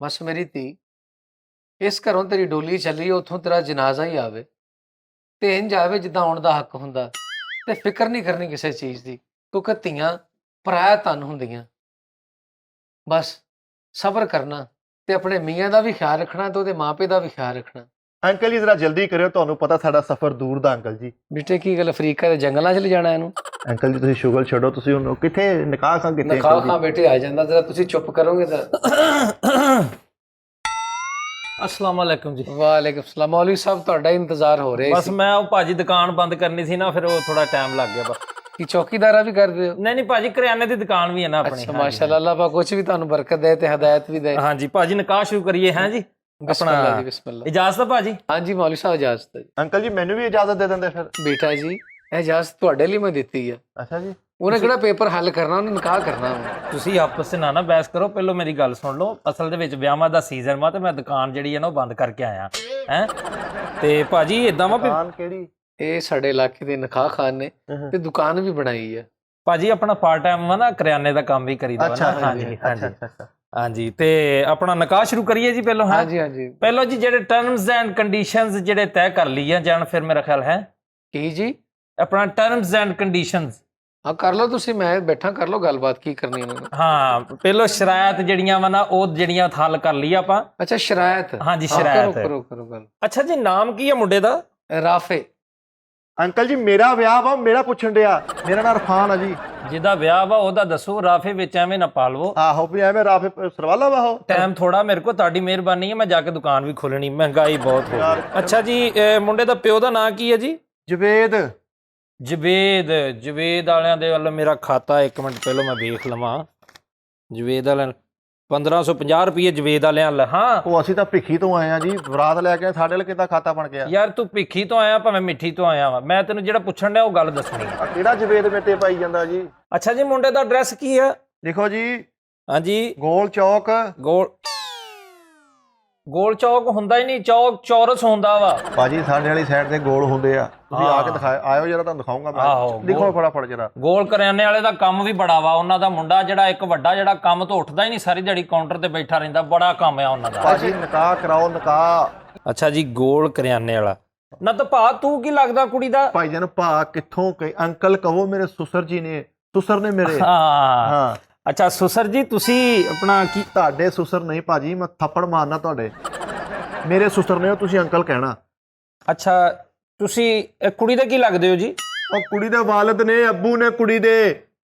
ਬਸ ਮੇਰੀ ਧੀ, ਇਸ ਘਰੋਂ ਤੇਰੀ ਡੋਲੀ ਚੱਲੀ, ਉੱਥੋਂ ਤੇਰਾ ਜਨਾਜ਼ਾ ਹੀ ਆਵੇ ਤੇ ਇੰਝ ਆਵੇ ਜਿੱਦਾਂ ਆਉਣ ਦਾ ਹੱਕ ਹੁੰਦਾ, ਤੇ ਫਿਕਰ ਨਹੀਂ ਕਰਨੀ ਕਿਸੇ ਚੀਜ਼ ਦੀ, ਕਿਉਂਕਿ ਧੀਆਂ ਪਰਾਇਆ ਧਨ ਹੁੰਦੀਆਂ। ਬਸ ਸਬਰ ਕਰਨਾ ਤੇ ਆਪਣੇ ਮੀਆਂ ਦਾ ਵੀ ਖਿਆਲ ਰੱਖਣਾ ਤੇ ਉਹਦੇ ਮਾਪੇ ਦਾ ਵੀ ਖਿਆਲ ਰੱਖਣਾ। ਅੰਕਲ ਜੀ ਜ਼ਰਾ ਜਲਦੀ ਕਰਿਓ, ਤੁਹਾਨੂੰ ਪਤਾ ਸਾਡਾ ਸਫ਼ਰ ਦੂਰ ਦਾ ਅੰਕਲ ਜੀ। ਬੇਟੇ ਕੀ ਗੱਲ, ਅਫਰੀਕਾ ਦੇ ਜੰਗਲਾਂ 'ਚ ਲੈ ਜਾਣਾ ਇਹਨੂੰ? ਅੰਕਲ ਜੀ ਤੁਸੀਂ ਸ਼ੁਗਲ ਛੱਡੋ, ਤੁਸੀਂ ਹੁਣ ਕਿੱਥੇ ਨਿਕਾਹ ਖਾਂ ਕਿੱਥੇ ਨਖਾ ਖਾਂ ਬੇਟੇ ਆ ਜਾਂਦਾ, ਜਰਾ ਤੁਸੀਂ ਚੁੱਪ ਕਰੋਗੇ ਤਾਂ। अस्सलाम वालेकुम जी। ਵਾਲੇਕੁਮ ਸਲਾਮ। ਮੌਲਵੀ ਸਾਹਿਬ ਤੁਹਾਡਾ ਇੰਤਜ਼ਾਰ ਹੋ ਰਿਹਾ बस ਸੀ। मैं वो भाजी दुकान बंद करनी थी ना, फिर वो थोड़ा टाइम लग गया बस। ਕੀ ਚੌਕੀਦਾਰਾ ਵੀ ਕਰਦੇ ਹੋ? नहीं नहीं भाजी करियाने की दुकान भी है ना अपनी। ਅੱਛਾ ਮਾਸ਼ਾਅੱਲਾ, ਅੱਲਾਹ ਪਾਕ ਕੁਛ ਵੀ ਤੁਹਾਨੂੰ ਬਰਕਤ ਦੇ ਤੇ ਹਦਾਇਤ ਵੀ ਦੇ। हाँ जी भाजी निकाह शुरू करिए हैं जी। ਬਿਸਮਿਲ੍ਲਾ ਜੀ, ਬਿਸਮਿਲ੍ਲਾ। इजाजत है भाजी। ਹਾਂਜੀ ਮੌਲਵੀ ਸਾਹਿਬ ਇਜਾਜ਼ਤ ਹੈ ਜੀ। ਅੰਕਲ ਜੀ ਮੈਨੂੰ ਵੀ ਇਜਾਜ਼ਤ ਦੇ ਦਿੰਦੇ ਫਿਰ। ਬੇਟਾ ਜੀ ਇਹ ਇਜਾਜ਼ਤ ਤੁਹਾਡੇ ਲਈ ਮੈਂ ਦਿੱਤੀ ਆ। ਅੱਛਾ ਜੀ। ਉਹਨੇ ਕਿਹੜਾ ਪੇਪਰ ਹੱਲ ਕਰਨਾ, ਉਹਨੇ ਨਿਕਾਹ ਕਰਨਾ ਵਾ। ਤੁਸੀਂ ਆਪਸ ਚ ਨਾ ਬਹਿਸ ਕਰੋ, ਪਹਿਲਾਂ ਮੇਰੀ ਗੱਲ ਸੁਣ ਲਓ। ਅਸਲ ਦੇ ਵਿੱਚ ਵਿਆਹਾਂ ਦਾ ਸੀਜ਼ਨ ਵਾ ਤੇ ਮੈਂ ਦੁਕਾਨ ਜਿਹੜੀ ਹੈ ਨਾ ਉਹ ਬੰਦ ਕਰਕੇ ਆਇਆ ਹੈ। ਤੇ ਭਾਜੀ ਇਦਾਂ ਵਾ ਵੀ ਦੁਕਾਨ ਕਿਹੜੀ? ਇਹ ਸਾਡੇ ਇਲਾਕੇ ਦੇ ਨਿਕਾਹ ਖਾਨ ਨੇ ਤੇ ਦੁਕਾਨ ਵੀ ਬਣਾਈ ਹੈ। ਭਾਜੀ ਆਪਣਾ ਪਾਰਟ ਟਾਈਮ ਵਾ ਨਾ, ਕਰਿਆਨੇ ਦਾ ਕੰਮ ਵੀ ਕਰੀਦਾ ਵਾ ਅੱਛਾ ਨਾ। ਹਾਂਜੀ ਹਾਂਜੀ ਅੱਛਾ। ਹਾਂਜੀ, ਤੇ ਆਪਣਾ ਨਿਕਾਹ ਸ਼ੁਰੂ ਕਰੀਏ ਜੀ ਪਹਿਲਾਂ। ਹਾਂਜੀ ਹਾਂਜੀ। ਪਹਿਲਾਂ ਜੀ ਜਿਹੜੇ ਟਰਮਸ ਐਂਡ ਕੰਡੀਸ਼ਨਸ ਜਿਹੜੇ ਤੈਅ ਕਰ ਲਈਆਂ ਜਾਣ, ਫਿਰ ਮੇਰਾ ਖਿਆਲ ਹੈ ਕੀ ਜੀ? ਆਪਣਾ ਟਰਮਸ ਐਂਡ ਕੰਡੀਸ਼ਨਸ। ਹਾਂ ਕਰ ਲਓ ਤੁਸੀਂ, ਮੈਂ ਬੈਠਾ, ਕਰ ਲਓ ਗੱਲਬਾਤ ਕੀ ਕਰਨੀ ਉਹਨਾਂ ਨੇ। ਹਾਂ ਪਹਿਲਾਂ ਸ਼ਰਾਇਤ ਜਿਹੜੀਆਂ ਵਾ ਨਾ ਉਹ ਜਿਹੜੀਆਂ ਹੱਲ ਕਰ ਲਈ ਆਪਾਂ। ਅੱਛਾ ਸ਼ਰਾਇਤ। ਹਾਂਜੀ ਹਾਂ, ਸ਼ਰਾਇਤ। ਕਰੋ ਕਰੋ ਗੱਲ। ਅੱਛਾ ਜੀ, ਨਾਮ ਕੀ ਹੈ ਮੁੰਡੇ ਦਾ? ਰਾਫੇ। ਅੰਕਲ ਜੀ ਮੇਰਾ ਵਿਆਹ ਵਾ, ਮੇਰਾ ਪੁੱਛਣ ਡਿਆ। ਮੇਰਾ ਨਾਮ ਇਰਫਾਨ ਆ ਜੀ। ਜਿਹਦਾ ਵਿਆਹ ਵਾ ਉਹਦਾ ਦੱਸੋ, ਰਾਫੇ ਵਿੱਚ ਐਵੇਂ ਨਾ ਪਾਲਵੋ। ਆਹੋ ਵੀ ਐਵੇਂ ਰਾਫੇ ਸਰਵਾਲਾ ਵਾ ਉਹ। ਟਾਈਮ ਥੋੜਾ ਮੇਰੇ ਕੋਲ, ਤੁਹਾਡੀ ਮਿਹਰਬਾਨੀ ਹੈ, ਮੈਂ ਜਾ ਕੇ ਦੁਕਾਨ ਵੀ ਖੋਲਣੀ, ਮਹਿੰਗਾਈ ਬਹੁਤ ਹੋ ਗਈ। ਅੱਛਾ ਜੀ, ਮੁੰਡੇ ਦਾ ਪਿਓ ਦਾ ਨਾਂ ਕੀ ਹੈ ਜੀ? ਜਵੇਦ। ਜਵੇਦ ਵਾਲਿਆਂ ਦੇ ਵੱਲ ਮੇਰਾ ਖਾਤਾ, ਇੱਕ ਮਿੰਟ ਪਹਿਲਾਂ ਮੈਂ ਵੇਖ ਲਵਾਂ। ਜਵੇਦ ਵਾਲਿਆਂ 1550 ਰੁਪਏ ਜਵੇਦ ਵਾਲਿਆਂ ਵੱਲ। ਹਾਂ ਉਹ ਅਸੀਂ ਤਾਂ ਭਿੱਖੀ ਤੋਂ ਆਏ ਆ ਜੀ, ਬਰਾਤ ਲੈ ਕੇ ਸਾਡੇ ਨਾਲ ਕਿੱਦਾਂ ਖਾਤਾ ਬਣ ਗਿਆ? ਯਾਰ ਤੂੰ ਭਿੱਖੀ ਤੋਂ ਆਇਆ ਭਾਵੇਂ ਮਿੱਠੀ ਤੋਂ ਆਇਆ ਵਾ, ਮੈਂ ਤੈਨੂੰ ਜਿਹੜਾ ਪੁੱਛਣ ਡਿਆ ਉਹ ਗੱਲ ਦੱਸਣੀ ਹੈ। ਆ ਕਿਹੜਾ ਜਵੇਦ ਮੇਤੇ ਪਾਈ ਜਾਂਦਾ ਜੀ? ਅੱਛਾ ਜੀ, ਮੁੰਡੇ ਦਾ ਐਡਰੈਸ ਕੀ ਹੈ? ਦੇਖੋ ਜੀ, ਹਾਂਜੀ ਗੋਲ ਚੌਕ। ਗੋਲ ਚੌਕ ਹੁੰਦਾ ਹੀ ਨਹੀਂ, ਚੌਕ ਚੌਰਸ ਹੁੰਦਾ ਵਾ ਭਾਜੀ ਸਾਡੇ ਵਾਲੀ ਸਾਈਡ ਤੇ ਗੋਲ ਹੁੰਦੇ ਆ, ਤੁਸੀਂ ਆ ਕੇ ਦਿਖਾਓ, ਆਇਓ ਜਰਾ ਤੁਹਾਨੂੰ ਦਿਖਾਉਂਗਾ ਆਹੋ, ਮੈਂ। ਦੇਖੋ ਫਟਾਫਟ ਜਰਾ। ਗੋਲ ਕਰਿਆਨੇ ਵਾਲੇ ਦਾ ਕੰਮ ਵੀ ਬੜਾ ਵਾ। ਉਹਨਾਂ ਦਾ ਮੁੰਡਾ ਜਿਹੜਾ ਇੱਕ ਵੱਡਾ, ਜਿਹੜਾ ਕੰਮ ਤੋਂ ਉੱਠਦਾ ਹੀ ਨਹੀਂ, ਸਾਰੀ ਦਿਹਾੜੀ ਕਾਊਂਟਰ ਤੇ ਬੈਠਾ ਰਹਿੰਦਾ, ਬੜਾ ਕੰਮ ਆ ਉਹਨਾਂ ਦਾ। ਭਾਜੀ ਨਿਕਾਹ ਕਰਾਓ, ਨਿਕਾਹ। ਅੱਛਾ ਜੀ, ਗੋਲ ਕਰਿਆਨੇ ਵਾਲਾ ਨਾ। ਤਾਂ ਭਾ ਤੂੰ ਕੀ ਲੱਗਦਾ ਕੁੜੀ ਦਾ? ਭਾਈ ਜਾਨ ਭਾ ਕਿੱਥੋਂ ਅੰਕਲ ਕਹੋ, ਮੇਰੇ ਸੁਸਰ ਜੀ ਨੇ, ਸੁਸਰ ਨੇ ਮੇਰੇ। ਹਾਂ ਅੱਛਾ ਸੁਸਰ ਜੀ, ਤੁਸੀਂ ਆਪਣਾ ਕੀ? ਤੁਹਾਡੇ ਸੁਸਰ ਨਹੀਂ ਭਾਜੀ, ਮੈਂ ਥੱਪੜ ਮਾਰਨਾ ਤੁਹਾਡੇ। ਮੇਰੇ ਸੁਸਰ ਨੇ, ਤੁਸੀਂ ਅੰਕਲ ਕਹਿਣਾ। ਅੱਛਾ ਤੁਸੀਂ ਇਹ ਕੁੜੀ ਦੇ ਕੀ ਲੱਗਦੇ ਹੋ ਜੀ? ਉਹ ਕੁੜੀ ਦੇ ਵਾਲਿਦ ਨੇ, ਅੱਬੂ ਨੇ ਕੁੜੀ ਦੇ।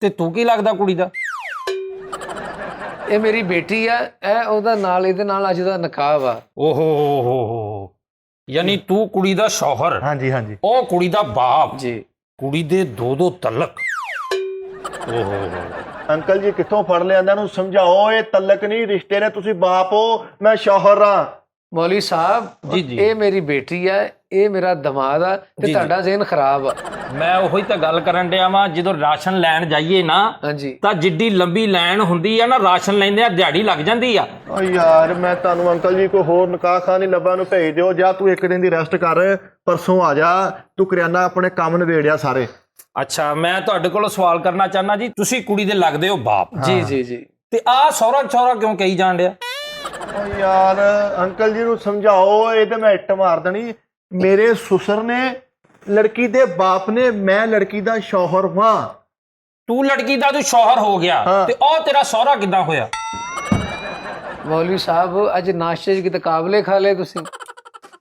ਤੇ ਤੂੰ ਕੀ ਲੱਗਦਾ ਕੁੜੀ ਦਾ? ਇਹ ਮੇਰੀ ਬੇਟੀ ਆ, ਇਹ ਉਹਦਾ ਨਾਲ, ਇਹਦੇ ਨਾਲ ਅੱਜ ਦਾ ਨਿਕਾਹ ਵਾ। ਓਹੋ, ਯਾਨੀ ਤੂੰ ਕੁੜੀ ਦਾ ਸ਼ੌਹਰ? ਹਾਂਜੀ ਹਾਂਜੀ। ਉਹ ਕੁੜੀ ਦਾ ਬਾਪ ਜੀ। ਕੁੜੀ ਦੇ ਦੋ ਤਲਕ। ਓਹੋ ਅੰਕਲ ਜੀ ਕਿੱਥੋਂ ਫੜ ਲਿਆ ਇਹਨਾਂ ਨੂੰ? ਸਮਝਾਓ, ਇਹ ਤਲਕ ਨਹੀਂ, ਰਿਸ਼ਤੇ ਨੇ। ਤੁਸੀਂ ਬਾਪ ਹੋ, ਮੈਂ ਸ਼ੌਹਰ ਹਾਂ। ਮੌਲਵੀ ਸਾਹਿਬ ਜੀ। ਇਹ ਮੇਰੀ ਬੇਟੀ ਆ, ਇਹ ਮੇਰਾ ਦਮਾਦ ਆ, ਤੇ ਤੁਹਾਡਾ ਜ਼ਿਹਨ ਖਰਾਬ ਆ। ਮੈਂ ਉਹੀ ਤਾਂ ਗੱਲ ਕਰਨ ਡਿਆ ਵਾਂ। ਜਦੋਂ ਰਾਸ਼ਨ ਲੈਣ ਜਾਈਏ ਨਾ, ਹਾਂਜੀ, ਤਾਂ ਜਿੱਡੀ ਲੰਬੀ ਲਾਈਨ ਹੁੰਦੀ ਆ ਨਾ, ਰਾਸ਼ਨ ਲੈਂਦੇ ਆ ਦਿਹਾੜੀ ਲੱਗ ਜਾਂਦੀ ਆ। ਓ ਯਾਰ ਮੈਂ ਤੁਹਾਨੂੰ ਅੰਕਲ ਜੀ ਕੋਈ ਹੋਰ ਨਿਕਾਹ ਖਾਂ ਨਹੀਂ ਲੱਭਾ ਨੂੰ ਭੇਜ ਦਿਓ, ਜਾਂ ਤੂੰ ਇੱਕ ਦਿਨ ਦੀ ਰੈਸਟ ਕਰ, ਪਰਸੋਂ ਆ ਜਾ। ਤੂੰ ਕਰਿਆਨਾ ਆਪਣੇ ਕੰਮ ਨਿਬੇੜਿਆ ਸਾਰੇ। ਅੱਛਾ, ਮੈਂ ਤੁਹਾਡੇ ਕੋਲੋਂ ਸਵਾਲ ਕਰਨਾ ਚਾਹੁੰਦਾ ਜੀ, ਤੁਸੀਂ ਕੁੜੀ ਦੇ ਲੱਗਦੇ ਹੋ ਬਾਪ? ਜੀ ਜੀ ਜੀ। ਤੇ ਆਹ ਸਹੁਰਾ ਕਿਉਂ ਕਹੀ ਜਾਣ ਡਿਆ? ਓ ਯਾਰ ਅੰਕਲ ਜੀ ਨੂੰ ਸਮਝਾਓ, ਇਹ ਤੇ ਮੈਂ ਇੱਟ ਮਾਰ ਦੇਣੀ। ਮੇਰੇ ਸੁਸਰ ਨੇ, ਲੜਕੀ ਦੇ ਬਾਪ ਨੇ, ਮੈਂ ਲੜਕੀ ਦਾ ਸ਼ੌਹਰ ਵਾਂ। ਤੂੰ ਲੜਕੀ ਦਾ ਤੂੰ ਸ਼ੌਹਰ ਹੋ ਗਿਆ, ਤੇ ਉਹ ਤੇਰਾ ਸਹੁਰਾ ਕਿੱਦਾਂ ਹੋਇਆ? ਮੌਲਵੀ ਸਾਹਿਬ ਅੱਜ ਨਾਸ਼ਤੇ 'ਚ ਕਿਤੇ ਕਾਬਲੇ ਖਾ ਲਏ ਤੁਸੀਂ।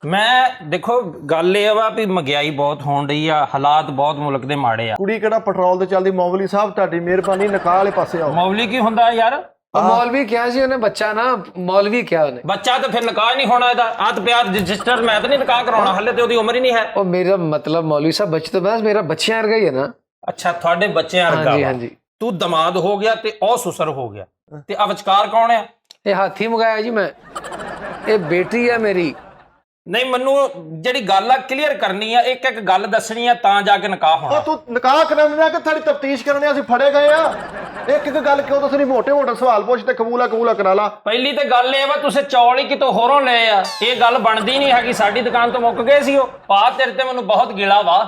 ਮੈਂ ਦੇਖੋ ਗੱਲ ਇਹ ਵਾ ਵੀ ਮਹਿੰਗਾਈ ਬਹੁਤ ਹੋਣ ਰਹੀ ਆ, ਹਾਲਾਤ ਬਹੁਤ ਮੁਲਕ ਦੇ ਮਾੜੇ ਆ। ਕੁੜੀ ਕਿਹੜਾ ਪੈਟਰੋਲ ਤੇ ਚੱਲਦੀ? ਮੌਲਵੀ ਸਾਹਿਬ ਤੁਹਾਡੀ ਮਿਹਰਬਾਨੀ, ਨਿਕਾਹ ਵਾਲੇ ਪਾਸੇ ਆਓ। ਮੌਲਵੀ ਕੀ ਹੁੰਦਾ ਯਾਰ? ਮੌਲਵੀ ਕਿਹਾ ਸੀ ਉਹਨੇ, ਬੱਚਾ ਨਾ ਮੌਲਵੀ ਕਿਹਾ ਉਹਨੇ। ਬੱਚਾ ਤੇ ਫਿਰ ਨਿਕਾਹ ਨਹੀਂ ਹੋਣਾ ਇਹਦਾ। ਆਤ ਪਿਆਰ ਰਜਿਸਟਰ ਮੈਂ ਤਾਂ ਨਹੀਂ ਨਿਕਾਹ ਕਰਾਉਣਾ, ਹਲੇ ਤੇ ਉਹਦੀ ਉਮਰ ਹੀ ਨਹੀਂ ਹੈ। ਉਹ ਮੇਰਾ ਮਤਲਬ ਮੌਲਵੀ ਸਾਹਿਬ, ਬੱਚੇ ਤੋਂ ਬਸ ਮੇਰਾ ਬੱਚਿਆਂ ਵਰਗਾ ਹੀ ਹੈ ਨਾ। ਅੱਛਾ ਤੁਹਾਡੇ ਬੱਚਿਆਂ ਵਰਗਾ? ਹਾਂਜੀ ਹਾਂਜੀ। ਤੂੰ ਦਮਾਦ ਹੋ ਗਿਆ ਤੇ ਉਹ ਸੁਸਰ ਹੋ ਗਿਆ, ਤੇ ਆ ਵਿਚਕਾਰ ਕੌਣ ਆ? ਇਹ ਹਾਥੀ ਮੰਗਾਇਆ ਜੀ ਮੈਂ, ਇਹ ਬੇਟੀ ਆ ਮੇਰੀ। ਨਹੀਂ, ਮੈਨੂੰ ਜਿਹੜੀ ਗੱਲ ਆ ਕਲੀਅਰ ਕਰਨੀ ਆ, ਇੱਕ ਇੱਕ ਗੱਲ ਦੱਸਣੀ ਆ, ਤਾਂ ਜਾ ਕੇ ਨਿਕਾਹ ਹੋਣਾ। ਉਹ ਤੂੰ ਨਿਕਾਹ ਕਰਾਉਣਾ ਕਿ ਤੁਹਾਡੀ ਤਫਤੀਸ਼ ਕਰਨੀ? ਅਸੀਂ ਫੜੇ ਗਏ ਆ। ਇੱਕ ਇੱਕ ਗੱਲ ਕਿਉਂ ਦੱਸਣੀ? ਮੋਟੇ ਸਵਾਲ ਪੁੱਛ ਤੇ ਕਬੂਲਾ ਕਰਾ ਲਾ। ਪਹਿਲੀ ਤੇ ਗੱਲ ਇਹ ਵਾ, ਤੁਸੀਂ ਚੌਲ ਹੀ ਕਿਤੋਂ ਹੋਰੋਂ ਲਏ ਆ। ਇਹ ਗੱਲ ਬਣਦੀ ਨਹੀਂ ਹੈਗੀ, ਸਾਡੀ ਦੁਕਾਨ ਤੋਂ ਮੁੱਕ ਗਏ ਸੀ ਉਹ। ਪਾ ਤੇਰੇ ਤੇ ਮੈਨੂੰ ਬਹੁਤ ਗਿਲਾ ਵਾ।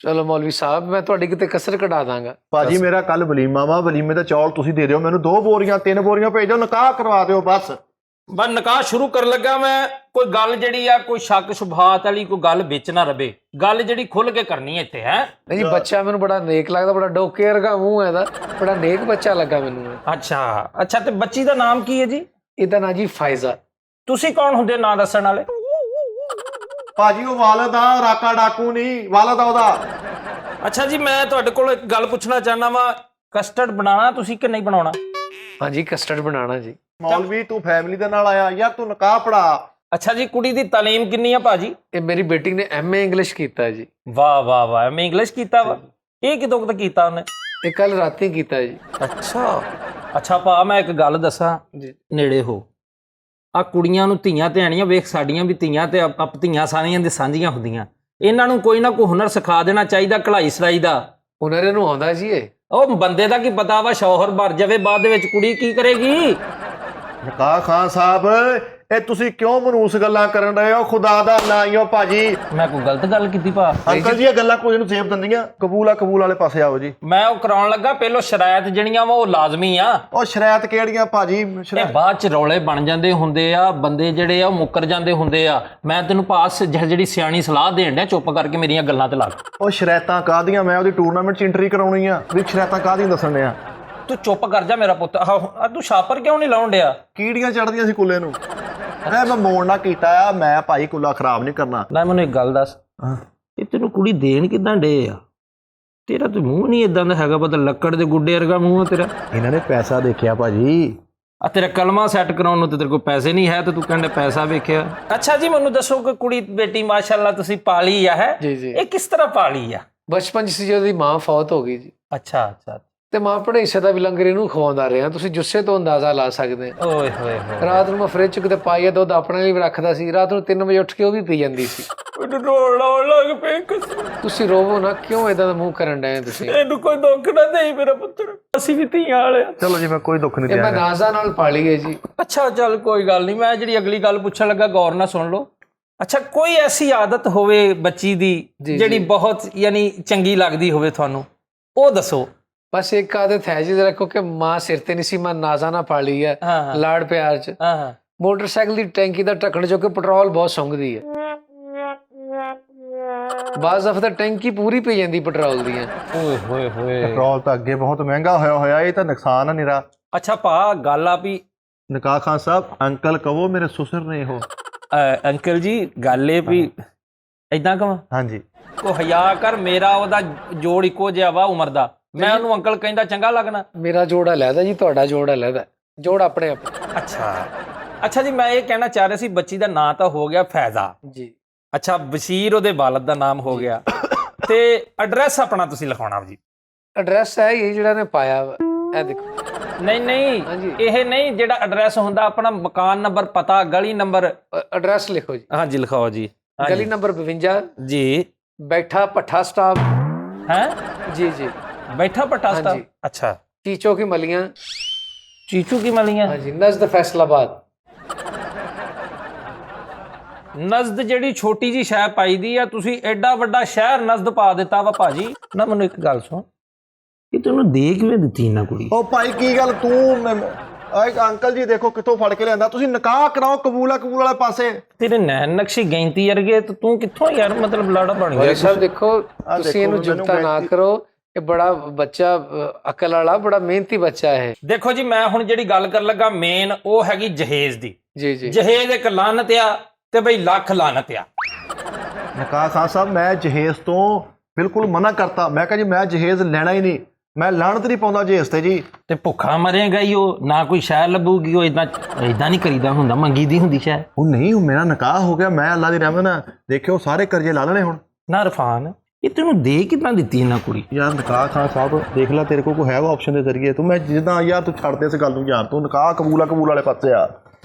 ਚਲੋ ਮੌਲਵੀ ਸਾਹਿਬ, ਮੈਂ ਤੁਹਾਡੀ ਕਿਤੇ ਕਸਰ ਕਢਾ ਦਾਂਗਾ। ਭਾਜੀ ਮੇਰਾ ਕੱਲ ਵਲੀਮਾ ਵਾ, ਵਲੀਮੇ ਦਾ ਚੌਲ ਤੁਸੀਂ ਦੇ ਦਿਓ ਮੈਨੂੰ। 2 ਬੋਰੀਆਂ 3 ਬੋਰੀਆਂ ਭੇਜ ਦਿਓ, ਨਿਕਾਹ ਕਰਵਾ ਦਿਓ ਬਸ। ਬਸ ਨਿਕਾਹ ਸ਼ੁਰੂ ਕਰਨ ਲੱਗਾ ਮੈਂ ਕੋਈ ਗੱਲ ਜਿਹੜੀ ਆ ਕੋਈ ਸ਼ੱਕ ਸ਼ੁਬਹਾਤ ਵਾਲੀ ਕੋਈ ਗੱਲ ਵਿੱਚ ਨਾ ਰਵੇ ਗੱਲ ਜਿਹੜੀ ਖੁੱਲ ਕੇ ਕਰਨੀ ਇੱਥੇ ਹੈ ਨਹੀਂ ਜੀ ਬੱਚਾ ਮੈਨੂੰ ਬੜਾ ਨੇਕ ਲੱਗਦਾ ਬੜਾ ਡੋਕੇ ਵਰਗਾ ਮੂੰਹ ਹੈ ਇਹਦਾ ਬੜਾ ਨੇਕ ਬੱਚਾ ਲੱਗਾ ਮੈਨੂੰ ਇਹ। ਅੱਛਾ ਤੇ ਬੱਚੀ ਦਾ ਨਾਮ ਕੀ ਹੈ ਜੀ ਇਹਦਾ ਨਾਂ ਜੀ ਫਾਇਜ਼ਾ। ਤੁਸੀਂ ਕੌਣ ਹੁੰਦੇ ਨਾਂ ਦੱਸਣ ਵਾਲੇ ਭਾਜੀ ਉਹ ਵਾਲਦ ਆ ਰਾਕਾ ਡਾਕੂ ਨਹੀਂ ਵਾਲਦ ਆ ਉਹਦਾ। ਅੱਛਾ ਜੀ ਮੈਂ ਤੁਹਾਡੇ ਕੋਲ ਇੱਕ ਗੱਲ ਪੁੱਛਣਾ ਚਾਹਨਾ ਵਾਂ ਕਸਟਰਡ ਬਣਾਉਣਾ ਤੁਸੀਂ ਕਿ ਨਹੀਂ ਬਣਾਉਣਾ ਹਾਂਜੀ ਕਸਟਰਡ ਬਣਾਉਣਾ ਜੀ। ਮੌਲਵੀ ਤੂੰ ਫੈਮਿਲੀ ਦੇ ਨਾਲ ਆਇਆ ਯਾਰ ਤੂੰ ਨਿਕਾਹ ਪੜਾ। ਅੱਛਾ ਜੀ ਕੁੜੀ ਦੀ ਤਾਲੀਮ ਕਿੰਨੀ ਆ ਭਾਜੀ ਇਹ ਮੇਰੀ ਬੇਟੀ ਨੇ ਐਮਏ ਇੰਗਲਿਸ਼ ਕੀਤਾ ਜੀ। ਵਾਹ ਮੈਂ ਇੰਗਲਿਸ਼ ਕੀਤਾ ਵਾ ਇਹ ਕਿਦੋਂ ਤੱਕ ਕੀਤਾ ਉਹਨੇ ਇਹ ਕੱਲ ਰਾਤੀ ਕੀਤਾ ਜੀ। ਅੱਛਾ ਭਾ ਮੈਂ ਇੱਕ ਗੱਲ ਦੱਸਾਂ ਜੀ ਨੇੜੇ ਹੋ ਆ ਕੁੜੀਆਂ ਨੂੰ ਧੀਆਂ ਧਿਆਣੀਆਂ ਵੇਖ ਸਾਡੀਆਂ ਵੀ ਧੀਆਂ ਤੇ ਆਪ ਧੀਆਂ ਸਾਰੀਆਂ ਦੇ ਸਾਂਝੀਆਂ ਹੁੰਦੀਆਂ ਇਹਨਾਂ ਨੂੰ ਕੋਈ ਨਾ ਕੋਈ ਹੁਨਰ ਸਿਖਾ ਦੇਣਾ ਚਾਹੀਦਾ ਕਢਾਈ ਸਲਾਈ ਦਾ। ਹੁਨਰ ਇਹਨੂੰ ਆਉਂਦਾ ਜੀ ਇਹ। ਉਹ ਬੰਦੇ ਦਾ ਕੀ ਪਤਾ ਵਾ ਸ਼ੌਹਰ ਭਰ ਜਾਵੇ ਬਾਅਦ ਦੇ ਵਿੱਚ ਕੁੜੀ ਕੀ ਕਰੇਗੀ। ਨਿਕਾਹ ਖਾਨ ਸਾਹਿਬ ਇਹ ਤੁਸੀਂ ਕਿਉਂ ਮਨੂਸ ਗੱਲਾਂ ਕਰਨ ਰਹੇ ਹੋ ਖੁਦਾ ਦਾ ਨਾਂ ਹੀ ਹੋ ਭਾਜੀ। ਮੈਂ ਕੋਈ ਗਲਤ ਗੱਲ ਕੀਤੀ ਭਾ ਅੰਕਲ ਜੀ ਇਹ ਗੱਲਾਂ ਕੋਈ ਨੂੰ ਸੇਬ ਦਿੰਦੀਆਂ ਕਬੂਲ ਵਾਲੇ ਪਾਸੇ ਆਓ ਜੀ। ਮੈਂ ਉਹ ਕਰਾਉਣ ਲੱਗਾ ਪਹਿਲੋਂ ਸ਼ਰਾਇਤ ਜਿਹੜੀਆਂ ਵਾ ਉਹ ਲਾਜ਼ਮੀ ਆ ਉਹ ਸ਼ਰਾਇਤ ਕਿਹੜੀਆਂ ਭਾਜੀ ਇਹ ਬਾਅਦ ਚ ਰੌਲੇ ਬਣ ਜਾਂਦੇ ਹੁੰਦੇ ਆ ਬੰਦੇ ਜਿਹੜੇ ਆ ਉਹ ਮੁੱਕਰ ਜਾਂਦੇ ਹੁੰਦੇ ਆ। ਮੈਂ ਤੈਨੂੰ ਪਾਸ ਜਿਹੜੀ ਸਿਆਣੀ ਸਲਾਹ ਦੇਣ ਡਿਆ ਚੁੱਪ ਕਰਕੇ ਮੇਰੀਆਂ ਗੱਲਾਂ ਤੇ ਲਾ ਉਹ ਸ਼ਰਾਇਤਾਂ ਕਾਹਦੀਆਂ ਮੈਂ ਉਹਦੀ ਟੂਰਨਾਮੈਂਟ ਚ ਐਂਟਰੀ ਕਰਾਉਣੀ ਆ ਵੀ ਸ਼ਰਾਇਤਾਂ ਕਾਹਦੀਆਂ ਦੱਸਣ ਡਿਆ। ਤੂੰ ਚੁੱਪ ਕਰ ਜਾ ਮੇਰਾ ਪੁੱਤ ਆ ਤੂੰ ਛਾਪਰ ਕਿਉਂ ਨਹੀਂ ਲਾਉਣ ਡਿਆ ਕੀੜੀਆਂ ਚੜਦੀਆਂ ਸੀ ਕੁੱਲੇ ਨੂੰ ਮੈਂ ਮੋੜ ਨਾ ਕੀਤਾ ਆ ਮੈਂ ਭਾਈ ਕੁੱਲਾ ਖਰਾਬ ਨਹੀਂ ਕਰਨਾ। ਲੈ ਮੈਨੂੰ ਇੱਕ ਗੱਲ ਦੱਸ ਇਹ ਤੈਨੂੰ ਕੁੜੀ ਦੇਣ ਕਿਦਾਂ ਡੇ ਆ ਤੇਰਾ ਤੇ ਮੂੰਹ ਨਹੀਂ ਇਦਾਂ ਦਾ ਹੈਗਾ ਪਤਾ ਲੱਕੜ ਦੇ ਗੁੱਡੇ ਵਰਗਾ ਮੂੰਹ ਆ ਤੇਰਾ। ਇਹਨਾਂ ਨੇ ਪੈਸਾ ਦੇਖਿਆ ਭਾਜੀ ਆ ਤੇਰਾ ਕਲਮਾ ਸੈੱਟ ਕਰਾਉਣ ਨੂੰ ਤੇ ਤੇਰੇ ਕੋਲ ਪੈਸੇ ਨਹੀਂ ਹੈ ਤੇ ਤੂੰ ਕਹਿੰਦਾ ਪੈਸਾ ਵੇਖਿਆ। ਅੱਛਾ ਜੀ ਮੈਨੂੰ ਦੱਸੋ ਕਿ ਕੁੜੀ ਬੇਟੀ ਮਾਸ਼ਾਅੱਲਾ ਤੁਸੀਂ ਪਾਲੀ ਆ ਹੈ ਜੀ ਜੀ ਇਹ ਕਿਸ ਤਰ੍ਹਾਂ ਪਾਲੀ ਆ। ਬਚਪਨ 'ਚ ਸੀ ਜਦੋਂ ਦੀ ਮਾਂ ਫੌਤ ਹੋ ਗਈ ਜੀ ਅੱਛਾ ਤੇ ਮਾਂ ਆਪਣੇ ਹਿੱਸੇ ਦਾ ਵੀ ਲੰਗਰ ਇਹਨੂੰ ਖਵਾਉਂਦਾ ਰਿਹਾ। ਤੁਸੀਂ ਜੁੱਸੇ ਤੋਂ ਅੰਦਾਜ਼ਾ ਲਾ ਸਕਦੇ ਓਏ ਹੋਏ ਰਾਤ ਨੂੰ ਮੈਂ ਫ੍ਰਿਜ 'ਚ ਕਿਤੇ ਪਾਈਆ ਦੁੱਧ ਆਪਣੇ ਲਈ ਵੀ ਰੱਖਦਾ ਸੀ ਰਾਤ ਨੂੰ 3 ਵਜੇ ਉੱਠ ਕੇ ਉਹ ਵੀ ਪੀ ਜਾਂਦੀ ਸੀ। ਮੈਨੂੰ ਰੋਣ ਲੱਗ ਪਏ ਤੁਸੀਂ ਰੋਵੋ ਨਾ ਕਿਉਂ ਇਦਾਂ ਦਾ ਮੂੰਹ ਕਰਨ ਡਏ ਤੁਸੀਂ। ਇਹਨੂੰ ਕੋਈ ਦੁੱਖ ਨਾ ਦੇਈ ਮੇਰਾ ਪੁੱਤਰ ਅਸੀਂ ਵੀ ਧੀਆਂ ਵਾਲੇ ਆ। ਚਲੋ ਜੀ ਮੈਂ ਕੋਈ ਦੁੱਖ ਨਹੀਂ ਇਹ ਮੈਂ ਦਿਆਂਗਾ। ਨਾਜ਼ਾ ਨਾਲ ਪਾਲੀ ਹੈ ਜੀ। ਅੱਛਾ ਚੱਲ ਕੋਈ ਗੱਲ ਨਹੀਂ ਮੈਂ ਜਿਹੜੀ ਅਗਲੀ ਗੱਲ ਪੁੱਛਣ ਲੱਗਾ ਗੌਰ ਨਾਲ ਸੁਣ ਲਓ। ਅੱਛਾ ਕੋਈ ਐਸੀ ਆਦਤ ਹੋਵੇ ਬੱਚੀ ਦੀ ਜਿਹੜੀ ਬਹੁਤ ਯਾਨੀ ਚੰਗੀ ਲੱਗਦੀ ਹੋਵੇ ਤੁਹਾਨੂੰ ਉਹ ਦੱਸੋ। ਬਸ ਇੱਕ ਆਦਤ ਹੈ ਜੀ ਜਰਾ ਕਿਉਂਕਿ ਮਾਂ ਸਿਰ ਤੇ ਨਹੀਂ ਸੀ ਮੈਂ ਨਾਜ਼ਾ ਨਾਲ ਪਾਲੀ ਹੈ ਲਾੜ ਪਿਆਰ 'ਚ। ਮੋਟਰਸਾਈਕਲ ਦੀ ਟੈਂਕੀ ਦਾ ਢੱਕਣ ਚੋਂ ਕਿ ਪੈਟਰੋਲ ਬਹੁਤ ਸੁੰਘਦੀ ਹੈ। ਬਾਜ਼ ਦਫਾ ਟੈਂਕੀ ਪੂਰੀ ਪਈ ਜਾਂਦੀ ਪੈਟਰੋਲ ਦੀਆਂ। ਓਏ ਪੈਟਰੋਲ ਤਾਂ ਅੱਗੇ ਬਹੁਤ ਮਹਿੰਗਾ ਹੋਇਆ ਇਹ ਤਾਂ ਨੁਕਸਾਨ ਆ ਨਿਰਾ। ਅੱਛਾ ਭਾ ਗੱਲ ਆ ਵੀ ਨਿਕਾਹ ਖਾਨ ਸਾਹਿਬ ਅੰਕਲ ਕਹੋ ਮੇਰੇ ਸੁਸਰ ਨੇ ਇਹੋ। ਅੰਕਲ ਜੀ ਗੱਲ ਇਹ ਵੀ ਏਦਾਂ ਕਵਾਂ ਹਾਂਜੀ ਕੋ ਹਿਆ ਕਰ ਮੇਰਾ ਉਹਦਾ ਜੋੜ ਇੱਕੋ ਜਿਹਾ ਵਾ ਉਮਰ ਦਾ ਮੈਂ ਉਹਨੂੰ ਅੰਕਲ ਕਹਿੰਦਾ ਚੰਗਾ ਲੱਗਣਾ। ਮੇਰਾ ਜੋੜਾ ਲੈਦਾ ਜੀ ਤੁਹਾਡਾ ਜੋੜਾ ਲੈਦਾ ਜੋੜ ਆਪਣੇ ਆਪ। ਅੱਛਾ ਜੀ ਮੈਂ ਇਹ ਕਹਿਣਾ ਚਾਹ ਰਿਹਾ ਸੀ ਬੱਚੀ ਦਾ ਨਾਂ ਤਾਂ ਹੋ ਗਿਆ ਫੈਜ਼ਾ ਜੀ। ਅੱਛਾ ਬਸ਼ੀਰ ਉਹਦੇ ਵਾਲਦ ਦਾ ਨਾਮ ਹੋ ਗਿਆ ਤੇ ਐਡਰੈਸ ਆਪਣਾ ਤੁਸੀਂ ਲਿਖਾਉਣਾ ਜੀ। ਐਡਰੈਸ ਹੈ ਇਹ ਜਿਹੜਾ ਨੇ ਪਾਇਆ ਇਹ ਦੇਖੋ। ਨਹੀਂ ਇਹ ਨਹੀਂ ਜਿਹੜਾ ਐਡਰੈਸ ਹੁੰਦਾ ਆਪਣਾ ਮਕਾਨ ਨੰਬਰ ਪਤਾ ਗਲੀ ਨੰਬਰ ਐਡਰੈਸ ਲਿਖੋ ਜੀ। ਹਾਂਜੀ ਲਿਖਾਓ ਜੀ। ਗਲੀ ਨੰਬਰ 52 ਜੀ ਬੈਠਾ ਭੱਠਾ ਸਟਾਪ ਹੈ ਜੀ ਬੈਠਾ ਭੱਠਾ ਸਟਾਪ। ਅੱਛਾ ਚੀਚੋ की मलियां चीचू की मलियां हाँ जी नज़द फैसलाबाद। ਨਜ਼ਦ ਜਿਹੜੀ ਛੋਟੀ ਜੀ ਸ਼ਹਿਰ ਪਾਈ ਦੀ ਆ ਤੁਸੀਂ ਐਡਾ ਵੱਡਾ ਸ਼ਹਿਰ ਨਜ਼ਦ ਪਾ ਦਿੱਤਾ ਵਾ ਭਾਜੀ। ਨਾ ਮੈਨੂੰ ਇੱਕ ਗੱਲ ਸੁਣ ਇਹ ਤੈਨੂੰ ਦੇ ਕਿਵੇਂ ਦਿੱਤੀ ਨਾ ਕੁੜੀ। ਉਹ ਭਾਈ ਕੀ ਗੱਲ ਤੂੰ ਅੰਕਲ ਜੀ ਦੇਖੋ ਕਿੱਥੋਂ ਫੜ ਕੇ ਲਿਆਂਦਾ ਤੁਸੀਂ ਨਿਕਾਹ ਕਰਾਓ ਕਬੂਲ ਵਾਲੇ ਪਾਸੇ। ਤੇਰੇ ਨੈਣ ਨਕਸ਼ੀ ਗੈਂਤੀ ਵਰਗੇ ਤੇ ਤੂੰ ਕਿੱਥੋਂ ਯਾਰ ਮਤਲਬ ਲਾੜਾ ਬਣ ਗਿਆ। ਸਾਹਿਬ ਦੇਖੋ ਤੁਸੀਂ ਇਹਨੂੰ ਜੁਗਤਾ ਨਾ ਕਰੋ ਇਹ ਬੜਾ ਬੱਚਾ ਅਕਲ ਵਾਲਾ ਬੜਾ ਮਿਹਨਤੀ ਬੱਚਾ ਹੈ। ਦੇਖੋ ਜੀ ਮੈਂ ਹੁਣ ਜਿਹੜੀ ਗੱਲ ਕਰਨ ਲੱਗਾ ਮੇਨ ਉਹ ਹੈਗੀ ਜਹੇਜ਼ ਦੀ। ਜੀ ਜਹੇਜ਼ ਇੱਕ ਲਾਨਤ ਆ ਤੇ ਬਈ ਲੱਖ ਲਾਨਤ ਆ। ਨਿਕਾਹ ਖਾਨ ਸਾਹਿਬ ਮੈਂ ਜਹੇਜ਼ ਤੋਂ ਬਿਲਕੁਲ ਮਨਾ ਕਰਤਾ। ਮੈਂ ਕਿਹਾ ਜੀ ਮੈਂ ਜਹੇਜ਼ ਲੈਣਾ ਹੀ ਨਹੀਂ ਮੈਂ ਲਾਨਤ ਨਹੀਂ ਪਾਉਂਦਾ ਜਹੇਜ਼ ਤੇ ਜੀ। ਤੇ ਭੁੱਖਾ ਮਰੇਗਾ ਹੀ ਉਹ ਨਾ ਕੋਈ ਸ਼ਹਿਰ ਲੱਭੂਗੀ ਉਹ ਇਦਾਂ ਨਹੀਂ ਕਰੀਦਾ ਹੁੰਦਾ ਮੰਗੀ ਦੀ ਹੁੰਦੀ ਸ਼ਹਿਰ। ਉਹ ਨਹੀਂ ਮੇਰਾ ਨਿਕਾਹ ਹੋ ਗਿਆ ਮੈਂ ਅੱਲਾ ਦੀ ਰਹਿਮਤ ਨਾਲ ਦੇਖਿਓ ਸਾਰੇ ਕਰਜ਼ੇ ਲਾ ਲੈਣੇ ਹੁਣ। ਨਾ ਇਰਫਾਨ ਇਹ ਤੈਨੂੰ ਦੇ ਕਿੱਦਾਂ ਦਿੱਤੀ ਇਹਨਾਂ ਕੁੜੀ। ਯਾਰ ਨਿਕਾਹ ਖਾਨ ਸਾਹਿਬ ਦੇਖ ਲੈ ਤੇਰੇ ਕੋਲ ਕੋਈ ਹੈਗਾ ਆਪਸ਼ਨ ਦੇ ਜ਼ਰੀਏ ਤੂੰ ਮੈਂ ਜਿੱਦਾਂ ਯਾਰ ਤੂੰ ਛੱਡ ਦੇ ਇਸ ਗੱਲ ਨੂੰ ਯਾਰ ਤੂੰ ਨਿਕਾਹ ਕਬੂਲ ਵਾਲੇ ਪਾਸੇ ਆ।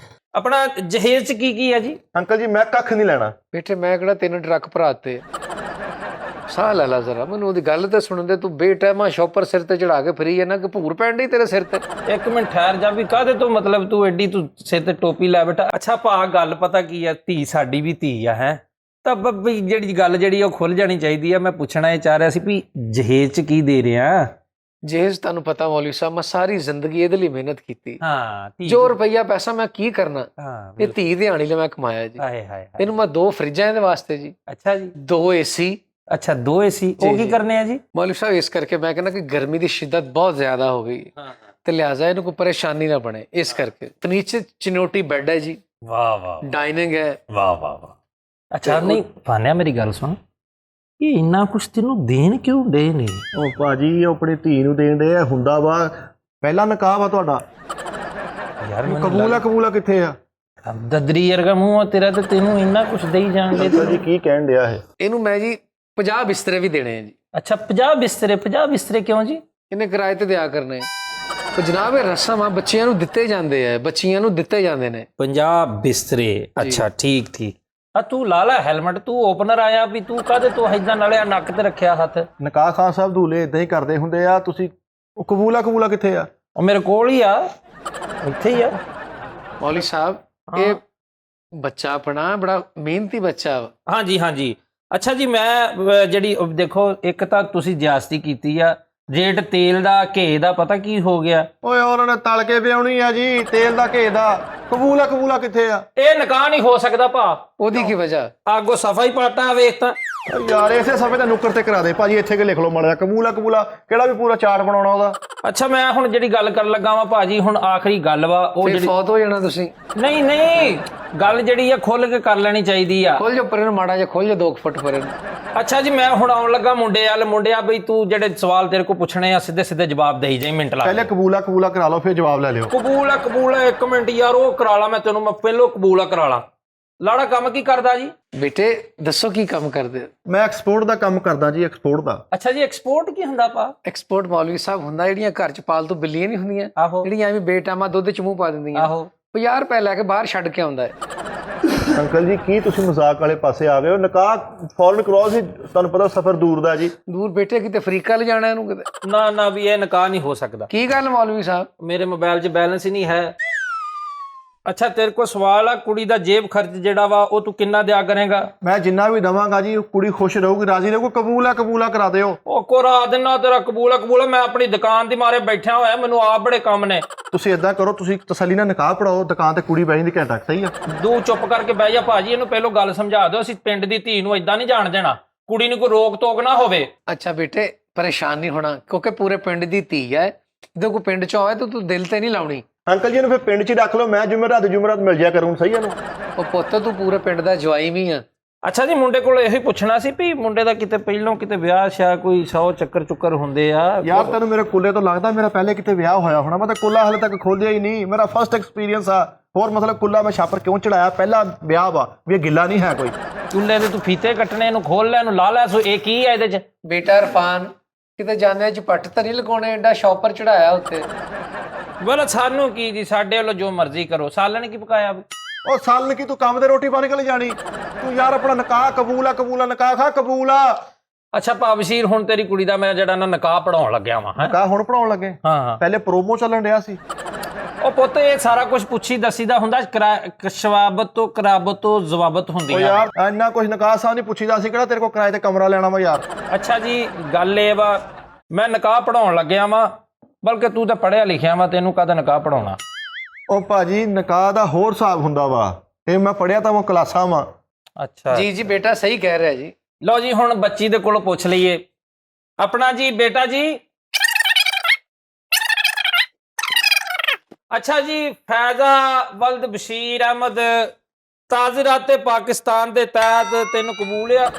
ਆਪਣਾ ਜਹੇਜ਼ ਚ ਕੀ ਹੈ ਜੀ। ਅੰਕਲ ਜੀ ਮੈਂ ਕੱਖ ਨਹੀਂ ਲੈਣਾ ਬੇਟੇ ਮੈਂ ਕਿਹੜਾ 3 ਟਰੱਕ ਭਰਾਤੇ ਸਾਹ ਲੈ ਲਾ ਜ਼ਰਾ ਮੈਨੂੰ ਉਹਦੀ ਗੱਲ ਤੇ ਸੁਣਨ ਦੇ। ਤੂੰ ਬੇਟਾਈਮਾ ਸ਼ੌਪਰ ਸਿਰ ਤੇ ਚੜਾ ਕੇ ਫਰੀ ਹੈ ਨਾ ਕਿ ਭੂਰ ਪੈਣ ਡਈ ਤੇਰੇ ਸਿਰ ਤੇ। ਇੱਕ ਮਿੰਟ ਠਹਿਰ ਜਾ ਵੀ ਕਾਹਦੇ ਤੋਂ ਮਤਲਬ ਤੂੰ ਐਡੀ ਤੂੰ ਸਿਰ ਤੇ ਟੋਪੀ ਲੈ ਬੈਠਾ। ਅੱਛਾ ਭਾ ਗੱਲ ਪਤਾ ਕੀ ਆ ਧੀ ਸਾਡੀ ਵੀ ਧੀ ਆ ਹੈ ਤਾਂ ਵੀ ਜਿਹੜੀ ਗੱਲ ਜਿਹੜੀ ਉਹ ਖੁੱਲ ਜਾਣੀ ਚਾਹੀਦੀ ਆ। ਮੈਂ ਪੁੱਛਣਾ ਇਹ ਚਾਹ ਰਿਹਾ ਸੀ ਵੀ ਜਹੇਜ਼ ਚ ਕੀ ਦੇ ਰਿਹਾ ਜੇਜ ਤੁਹਾਨੂੰ ਪਤਾ ਮੌਲਵੀ ਸਾਹਿਬ ਮੈਂ ਸਾਰੀ ਜ਼ਿੰਦਗੀ ਇਹਦੇ ਲਈ ਮਿਹਨਤ ਕੀਤੀ। ਹਾਂ ਜੋ ਰੁਪਈਆ ਪੈਸਾ ਮੈਂ ਕੀ ਕਰਨਾ, ਹਾਂ ਇਹ ਧੀ ਦਿਹਾੜੀ ਲਈ ਮੈਂ ਕਮਾਇਆ ਜੀ। ਹਾਏ ਹਾਏ ਇਹਨੂੰ ਮੈਂ 2 ਫਰਿੱਜਾਂ ਇਹਦੇ ਵਾਸਤੇ ਜੀ, ਅੱਛਾ ਜੀ 2 ਏਸੀ। ਅੱਛਾ 2 ਏਸੀ ਉਹ ਕੀ ਕਰਨੇ ਆ ਜੀ? ਮੌਲਵੀ ਸਾਹਿਬ ਇਸ ਕਰਕੇ ਮੈਂ ਕਹਿੰਦਾ ਕਿ ਗਰਮੀ ਦੀ ਸ਼ਿੱਦਤ ਬਹੁਤ ਜ਼ਿਆਦਾ ਹੋ ਗਈ ਤੇ ਲਿਹਾਜ਼ਾ ਇਹਨੂੰ ਕੋਈ ਪਰੇਸ਼ਾਨੀ ਨਾ ਬਣੇ, ਇਸ ਕਰਕੇ। ਨੀਚੇ ਚਿਨੋਟੀ ਬੈੱਡ ਹੈ ਜੀ, ਵਾਹ ਵਾਹ ਡਾਈਨਿੰਗ ਹੈ। ਵਾਹ ਵਾਹ ਵਾਹ। ਅੱਛਾ ਨਹੀਂ ਫਾਨਿਆ ਮੇਰੀ ਗੱਲ ਸੁਣ, ਇਹ ਇੰਨਾ ਕੁਛ ਤੈਨੂੰ ਦੇਣ ਕਿਉਂ ਦੇ ਨੇ? ਉਹ ਭਾਜੀ ਉਹ ਆਪਣੀ ਧੀ ਨੂੰ ਦੇਣ ਦੇ ਹੁੰਦਾ ਵਾ, ਪਹਿਲਾ ਨਿਕਾਹ ਵਾ ਤੁਹਾਡਾ। ਯਾਰ ਕਬੂਲਾ ਕਿੱਥੇ ਆ? ਦਦਰੀ ਵਰਗਾ ਮੂੰਹ ਆ ਤੇਰਾ ਤੇ ਤੈਨੂੰ ਇੰਨਾ ਕੁਛ ਦੇਈ ਜਾਣਗੇ। ਜੀ ਕੀ ਕਹਿਣ ਡਿਆ ਇਹ? ਇਹਨੂੰ ਮੈਂ ਜੀ 50 ਬਿਸਤਰੇ ਵੀ ਦੇਣੇ ਆ ਜੀ। ਅੱਛਾ 50 ਬਿਸਤਰੇ? 50 ਬਿਸਤਰੇ ਕਿਉਂ ਜੀ? ਇਹਨੇ ਕਿਰਾਏ ਤੇ ਦਿਆ ਕਰਨੇ। ਤੇ ਜਨਾਬ ਇਹ ਰਸਮ ਆ, ਬੱਚਿਆਂ ਨੂੰ ਦਿੱਤੇ ਜਾਂਦੇ ਆ, ਬੱਚੀਆਂ ਨੂੰ ਦਿੱਤੇ ਜਾਂਦੇ ਨੇ 50 ਬਿਸਤਰੇ। ਅੱਛਾ ਠੀਕ ਠੀਕ। ਆ ਤੂੰ ਲਾ ਲੈ ਹੈਲਮਟ, ਤੂੰ ਓਪਨਰ ਆਇਆ ਵੀ ਤੂੰ ਕਾਹਦੇ ਤੋਂ ਏਦਾਂ ਨਾਲੇ ਨੱਕ ਤੇ ਰੱਖਿਆ ਹੱਥ? ਨਿਕਾਹ ਖਾਨ ਸਾਹਿਬ ਦੂਲੇ ਇਦਾਂ ਹੀ ਕਰਦੇ ਹੁੰਦੇ ਆ। ਤੁਸੀਂ ਉਹ ਕਬੂਲਾ ਕਿੱਥੇ ਆ? ਉਹ ਮੇਰੇ ਕੋਲ ਹੀ ਆ, ਇੱਥੇ ਹੀ ਆ। ਮੌਲੀ ਸਾਹਿਬ ਇਹ ਬੱਚਾ ਆਪਣਾ ਬੜਾ ਮਿਹਨਤੀ ਬੱਚਾ ਵਾ। ਹਾਂਜੀ ਹਾਂਜੀ। ਅੱਛਾ ਜੀ ਮੈਂ ਜਿਹੜੀ ਦੇਖੋ ਇੱਕ ਤਾਂ ਤੁਸੀਂ ਜ਼ਿਆਦਤੀ ਕੀਤੀ ਆ, ਰੇਟ ਤੇਲ ਦਾ ਘੇ ਦਾ ਪਤਾ ਕੀ ਹੋ ਗਿਆ? ਓਏ ਉਹਨਾਂ ਨੇ ਤਲ ਕੇ ਵਿਆਉਣੀ ਆ ਜੀ, ਤੇਲ ਦਾ ਘੇ ਦਾ। ਕਬੂਲਾ ਕਿੱਥੇ ਆ? ਇਹ ਨਿਕਾਹ ਨਹੀਂ ਹੋ ਸਕਦਾ ਭਾ। ਉਹਦੀ ਕੀ ਵਜ੍ਹਾ? ਆਗੋ ਸਫਾਈ ਪਾਟਾ ਵੇਖ ਤਾਂ ਯਾਰ ਇਸੇ ਸਮੇਂ ਦਾ ਨੁੱਕਰ ਤੇ ਕਰਾ ਦੇ ਭਾਜੀ, ਇੱਥੇ ਕਿ ਲਿਖ ਲਓ ਮਾੜਾ ਕਬੂਲਾ ਕਿਹੜਾ ਵੀ ਪੂਰਾ ਚਾਰਟ ਬਣਾਉਣਾ ਉਹਦਾ। ਅੱਛਾ ਮੈਂ ਹੁਣ ਜਿਹੜੀ ਗੱਲ ਕਰਨ ਲੱਗਾ ਵਾਂ ਭਾਜੀ, ਹੁਣ ਆਖਰੀ ਗੱਲ ਵਾ ਉਹ ਫਿਰ ਜਿਹੜੀ ਫੌਤ ਹੋ ਜਾਣਾ ਤੁਸੀਂ। ਨਹੀਂ ਗੱਲ ਜਿਹੜੀ ਆ ਖੁੱਲ ਕੇ ਕਰ ਲੈਣੀ ਚਾਹੀਦੀ ਆ। ਖੁੱਲ ਜਾ ਪਰੇ ਨੂੰ, ਮਾੜਾ ਜਿਹਾ ਖੁੱਲ ਜਾ 2 ਫੁੱਟ ਪਰੇ ਨੂੰ। ਅੱਛਾ ਜੀ ਮੈਂ ਹੁਣ ਆਉਣ ਲੱਗਾ ਮੁੰਡਿਆ ਬਈ ਤੂੰ ਜਿਹੜੇ ਸਵਾਲ ਤੇਰੇ ਕੋਲ ਪੁੱਛਣੇ ਆ ਸਿੱਧੇ ਜਵਾਬ ਦੇਈ ਜਾਈ, ਮਿੰਟ ਲਾ। ਪਹਿਲੇ ਕਬੂਲਾ ਕਰਾ ਲਓ ਫਿਰ ਜਵਾਬ ਲੈ ਲਿਓ। ਕਬੂਲਾ 1 ਮਿੰਟ ਯਾਰ, ਉਹ ਕਰਾ ਲਾ ਮੈਂ ਤੈਨੂੰ, ਮੈਂ ਪਹਿਲੋਂ ਕਬੂਲਾ ਕਰਾ ਲਾ। ਲਾੜਾ ਕੰਮ ਕੀ ਕਰਦਾ ਜੀ? ਬੇਟੇ ਦੱਸੋ ਕੀ ਕੰਮ ਕਰਦੇ ਹੋ? ਮੈਂ ਐਕਸਪੋਰਟ ਦਾ ਕੰਮ ਕਰਦਾ ਜੀ, ਐਕਸਪੋਰਟ ਦਾ। ਅੱਛਾ ਜੀ ਐਕਸਪੋਰਟ ਕੀ ਹੁੰਦਾ ਪਾ? ਐਕਸਪੋਰਟ ਮੌਲਵੀ ਸਾਹਿਬ ਹੁੰਦਾ ਜਿਹੜੀਆਂ ਘਰ ਚ ਪਾਲਤੂ ਬਿੱਲੀਆਂ ਨਹੀਂ ਹੁੰਦੀਆਂ, ਆਹੋ ਜਿਹੜੀਆਂ ਐਵੇਂ ਬੇਟਾਮਾ ਦੁੱਧ ਚ ਮੂੰਹ ਪਾ ਦਿੰਦੀਆਂ, ਆਹੋ 50 ਰੁਪਏ ਲੈ ਕੇ ਬਾਹਰ ਛੱਡ ਕੇ ਆਉਂਦਾ ਹੈ। ਅੰਕਲ ਜੀ ਕੀ ਤੁਸੀਂ ਮਜ਼ਾਕ ਵਾਲੇ ਪਾਸੇ ਆ ਗਏ ਹੋ? ਨਿਕਾਹ ਫੌਰਨ ਕਰੋ ਸੀ, ਤੁਹਾਨੂੰ ਪਤਾ ਸਫ਼ਰ ਦੂਰ ਦਾ ਜੀ। ਦੂਰ ਬੇਟੇ ਕਿਤੇ ਅਫਰੀਕਾ ਲੈ ਜਾਣਾ ਇਹਨੂੰ ਕਿਤੇ? ਨਾ ਵੀ ਇਹ ਨਿਕਾਹ ਨਹੀਂ ਹੋ ਸਕਦਾ। ਕੀ ਗੱਲ ਮੌਲਵੀ ਸਾਹਿਬ? ਮੇਰੇ ਮੋਬਾਈਲ 'ਚ ਬੈਲੈਂਸ ਹੀ ਨਹੀਂ ਹੈ। ਅੱਛਾ ਤੇਰੇ ਕੋਲ ਸਵਾਲ ਆ, ਕੁੜੀ ਦਾ ਜੇਬ ਖਰਚ ਜਿਹੜਾ ਵਾ ਉਹ ਤੂੰ ਕਿੰਨਾ ਦਿਆ ਕਰੇਗਾ? ਮੈਂ ਜਿੰਨਾ ਵੀ ਦਵਾਂਗਾ ਜੀ, ਕੁੜੀ ਖੁਸ਼ ਰਹੂਗੀ, ਰਾਜ਼ੀ ਰਹੂਗੀ। ਕਬੂਲਾ ਕਰਾ ਦਿਓ। ਉਹ ਕੋਰਾ ਦਿਨਾ ਤੇਰਾ ਕਬੂਲਾ। ਮੈਂ ਆਪਣੀ ਦੁਕਾਨ ਦੀ ਮਾਰੇ ਬੈਠਾ ਹੋਇਆ, ਮੈਨੂੰ ਆਪ ਬੜੇ ਕੰਮ ਨੇ। ਤੁਸੀਂ ਏਦਾਂ ਕਰੋ, ਤੁਸੀਂ ਤਸੱਲੀ ਨਾਲ ਨਿਕਾਹ ਪੜਾਓ, ਦੁਕਾਨ ਤੇ ਕੁੜੀ ਬਹਿ ਜਾਂਦੀ ਘੰਟਾ ਸਹੀ ਆ। ਤੂੰ ਚੁੱਪ ਕਰਕੇ ਬਹਿ ਜਾ ਭਾਜੀ, ਇਹਨੂੰ ਪਹਿਲੋਂ ਗੱਲ ਸਮਝਾ ਦਿਓ, ਅਸੀਂ ਪਿੰਡ ਦੀ ਧੀ ਨੂੰ ਏਦਾਂ ਨਹੀਂ ਜਾਣ ਦੇਣਾ, ਕੁੜੀ ਨੂੰ ਕੋਈ ਰੋਕ ਟੋਕ ਨਾ ਹੋਵੇ। ਅੱਛਾ ਬੇਟੇ ਪਰੇਸ਼ਾਨ ਨਹੀਂ ਹੋਣਾ, ਕਿਉਂਕਿ ਪੂਰੇ ਪਿੰਡ ਦੀ ਧੀ ਹੈ। ਜਦੋਂ ਕੋਈ ਪਿੰਡ ਚ ਆਵੇ ਤਾਂ ਤੂੰ ਦਿਲ ਤੇ ਨਹੀਂ ਲਾਉਣੀ। ਅੰਕਲ ਜੀ ਇਹਨੂੰ ਫਿਰ ਪਿੰਡ 'ਚ ਹੀ ਰੱਖ ਲਓ, ਮੈਂ ਜੁਮੇਰਾਤ ਮਿਲ ਜਾਇਆ ਕਰੂੰ, ਸਹੀ ਇਹਨੂੰ। ਉਹ ਪੁੱਤ ਤੂੰ ਪੂਰੇ ਪਿੰਡ ਦਾ ਜਵਾਈ ਵੀ ਆ। ਅੱਛਾ ਜੀ ਮੁੰਡੇ ਕੋਲ ਇਹੀ ਪੁੱਛਣਾ ਸੀ ਵੀ ਮੁੰਡੇ ਦਾ ਕਿਤੇ ਪਹਿਲੋਂ ਕਿਤੇ ਵਿਆਹ ਸ਼ਾ ਕੋਈ 100 ਚੱਕਰ ਹੁੰਦੇ ਆ? ਯਾਰ ਤੈਨੂੰ ਮੇਰੇ ਕੁੱਲੇ ਤੋਂ ਲੱਗਦਾ ਮੇਰਾ ਪਹਿਲੇ ਕਿਤੇ ਵਿਆਹ ਹੋਇਆ ਹੋਣਾ। ਮੈਂ ਤਾਂ ਕੁੱਲਾ ਹਲੇ ਤੱਕ ਖੋਲਿਆ ਹੀ ਨਹੀਂ, ਮੇਰਾ ਫਸਟ ਐਕਸਪੀਰੀਅੰਸ ਆ। ਹੋਰ ਮਤਲਬ ਕੁੱਲਾ ਮੈਂ ਛਾਪਰ ਕਿਉਂ ਚੜਾਇਆ? ਪਹਿਲਾ ਵਿਆਹ ਵਾ ਵੀ, ਇਹ ਗਿੱਲਾ ਨਹੀਂ ਹੈ ਕੋਈ। ਚੁੱਲ੍ਹੇ ਦੇ ਤੂੰ ਫੀਤੇ ਕੱਟਣੇ, ਇਹਨੂੰ ਖੋਲ ਲੈ, ਇਹਨੂੰ ਲਾ ਲੈ, ਸੋ ਇਹ ਕੀ ਹੈ ਇਹਦੇ 'ਚ? ਬੇਟਾ ਇਰਫਾਨ ਕਿਤੇ ਜਾਂਦੇ ਚ ਪੱਟ ਤਾਂ ਨਹੀਂ ਲਗਾਉਣੇ, ਐਡਾ ਸ਼ੌਪਰ ਚੜਾਇਆ ਉੱਤੇ। ਬੋਲ ਸਾਨੂੰ ਕੀ ਜੀ, ਸਾਡੇ ਵੱਲੋਂ ਜੋ ਮਰਜ਼ੀ ਕਰੋ। ਸਾਲਣ ਕੀ ਪਕਾਇਆ? ਉਹ ਸਾਲਨ ਕੀ ਤੂੰ ਕੰਮ ਤੇ ਰੋਟੀ ਪਾਣੀ ਕੇ ਜਾਣੀ? ਤੂੰ ਯਾਰ ਆਪਣਾ ਨਿਕਾਹ ਕਬੂਲਾ ਨਿਕਾਹ ਖਾ ਕਬੂਲਾ। ਅੱਛਾ ਭਾਵਸ਼ੀਰ ਹੁਣ ਤੇਰੀ ਕੁੜੀ ਦਾ ਮੈਂ ਜਿਹੜਾ ਨਾ ਨਿਕਾਹ ਪੜਾਉਣ ਲੱਗਿਆ ਵਾਂ। ਨਿਕਾਹ ਹੁਣ ਪੜਾਉਣ ਲੱਗੇ? ਹਾਂ ਪਹਿਲੇ ਪ੍ਰੋਮੋ ਚੱਲਣ ਰਿਹਾ ਸੀ। ਉਹ ਪੁੱਤ ਇਹ ਸਾਰਾ ਕੁਝ ਪੁੱਛੀ ਦੱਸੀਦਾ ਹੁੰਦਾ, ਸ਼ਵਾਬਤ ਤੋਂ ਕਰਾਬਤ ਤੋਂ ਜ਼ਵਾਬਤ ਹੁੰਦੀ ਆ। ਯਾਰ ਇੰਨਾ ਕੁਝ ਨਿਕਾਹ ਸਾਹਿਬ ਨਹੀਂ ਪੁੱਛੀਦਾ ਸੀ, ਕਿਹੜਾ ਤੇਰੇ ਕੋਲ ਕਿਰਾਏ ਤੇ ਕਮਰਾ ਲੈਣਾ ਵਾ ਯਾਰ। ਅੱਛਾ ਜੀ ਗੱਲ ਇਹ ਵਾ, ਮੈਂ ਨਿਕਾਹ ਪੜਾਉਣ ਲੱਗਿਆ ਵਾਂ, ਬਲਕਿ ਤੂੰ ਤਾਂ ਪੜਿਆ ਲਿਖਿਆ ਵਾ, ਤੈਨੂੰ ਕਾਹਦਾ ਨਿਕਾਹ ਪੜਾਉਣਾ? ਉਹ ਭਾਜੀ ਨਿਕਾਹ ਦਾ ਹੋਰ ਹਿਸਾਬ ਹੁੰਦਾ ਵਾ, ਇਹ ਮੈਂ ਪੜਿਆ ਤਾਂ ਉਹ ਕਲਾਸਾਂ ਵਾ। ਅੱਛਾ ਜੀ ਬੇਟਾ ਸਹੀ ਕਹਿ ਰਿਹਾ ਜੀ। ਲਓ ਜੀ ਹੁਣ ਬੱਚੀ ਦੇ ਕੋਲੋਂ ਪੁੱਛ ਲਈਏ ਆਪਣਾ ਜੀ। ਬੇਟਾ ਜੀ ਅੱਛਾ ਜੀ ਫੈਜ਼ਾ ਵਲਦ ਬਸ਼ੀਰ ਅਹਿਮਦ ਤਾਜ਼ਰਾਤੇ ਪਾਕਿਸਤਾਨ ਦੇ ਤਹਿਤ ਤੈਨੂੰ ਕਬੂਲ ਆ?